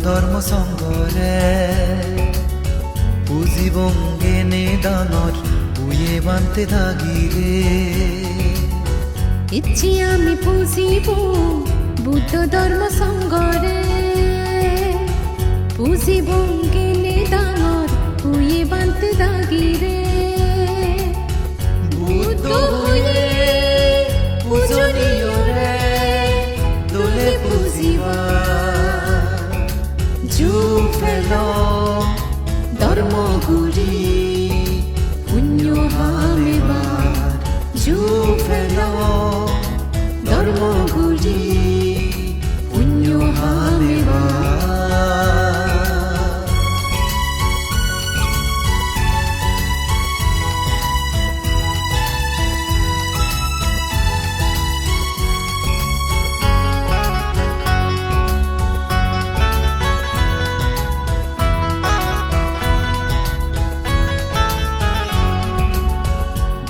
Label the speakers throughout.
Speaker 1: ধৰ্ম সংগৰে পুজিবংগে নিদানত উয়ে বান্তে থাকিরে
Speaker 2: ইচ্ছি আমি পুজিব বুদ্ধ ধর্ম সংগরে পুজিবংগে নিদানত উয়ে বান্তে থাকিরে
Speaker 1: বুদ্ধ হয়ে পূজনীয়রে দোলে পুজিবা জুফেল ধর্মগুরি
Speaker 2: পুণ্য হামেবার
Speaker 1: জুফেল ধর্মগুরি পুণ্য হামেবার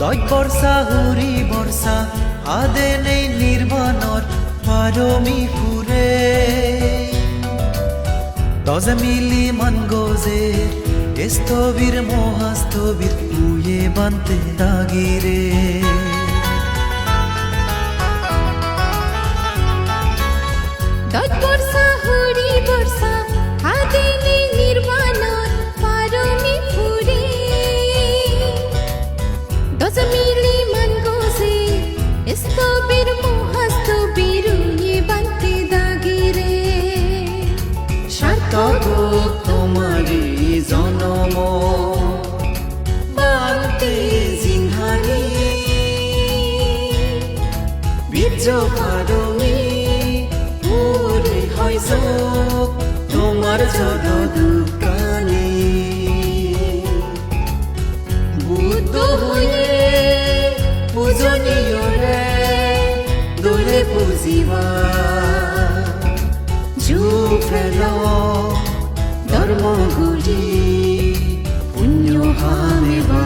Speaker 1: দয় বর্ষা হুরি বর্ষা আদে নেই নির্বাণর পারমি ফুরে দজে মিলি মন গোজে স্থবির মহাস্থবির উয়ে বান্তে দাগিরে
Speaker 2: দয় বর্ষা হরি বর্ষা আদিনি নির্বাণর পারমি ফুরে দশ মিলি মন গোসে স্থবির মহাস্থবির উয়ে বান্তে দাগিরে
Speaker 1: সার্থক তোমারি জনম বান্তে জিংহানি বীর্য পারমি পুরে হয় যোগ তোমার যদ দুকানি বুদ্ধ হয়ে পূজনীয়রে দোলে পুজিবা জুফেল ধর্মগুরি পুণ্য হামেবা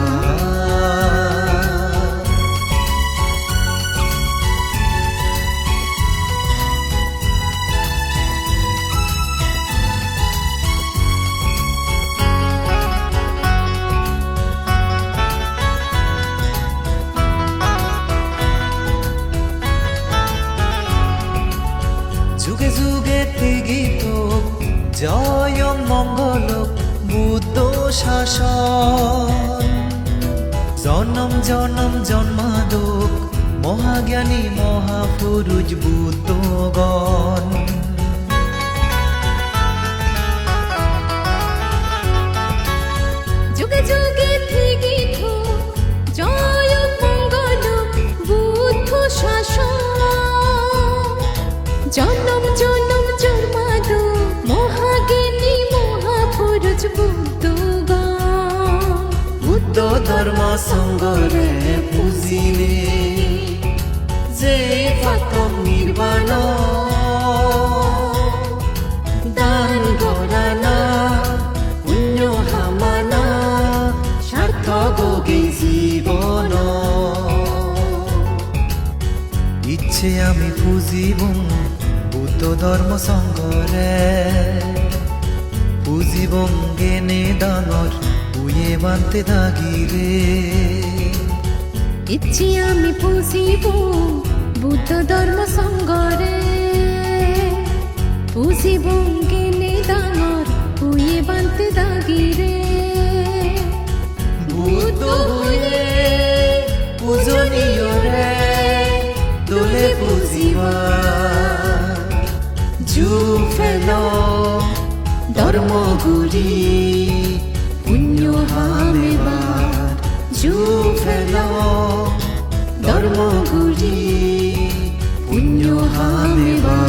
Speaker 1: যুগে যুগে গীত জয় মঙ্গল বুদ্ধ শাসন জনম জনম জন্মাদক মহাজ্ঞানী মহাপুরুষ বুদ্ধগণ
Speaker 2: যুগে যুগে গীত জয় মঙ্গল বুদ্ধ শাসন জনম জনম জন্মাদ মহাজ্ঞানী মহাপুরুষ বুদ্ধগণ
Speaker 1: বুদ্ধ ধর্ম সঙ্গরে পুজিলে যে পাতম নির্বাণ দান গরানা পুণ্য হামানা সার্থক গে জীবন ইচ্ছে আমি পুজিব বুদ্ধ ধর্ম সঙ্গরে পুজিবংগে নিদানত উয়ে বান্তে থাকিরে
Speaker 2: ইচ্ছি আমি পুজিব বুদ্ধ ধর্ম সংগরে পুজিবংগে নিদানত উয়ে বান্তে থাকিরে
Speaker 1: বুদ্ধ হয়ে পূজনীয়রে দোলে পুজিবা জুফেল ধর্মগুরি পুণ্য হামেবার জুফেল ধর্মগুরি পুণ্য হামেবার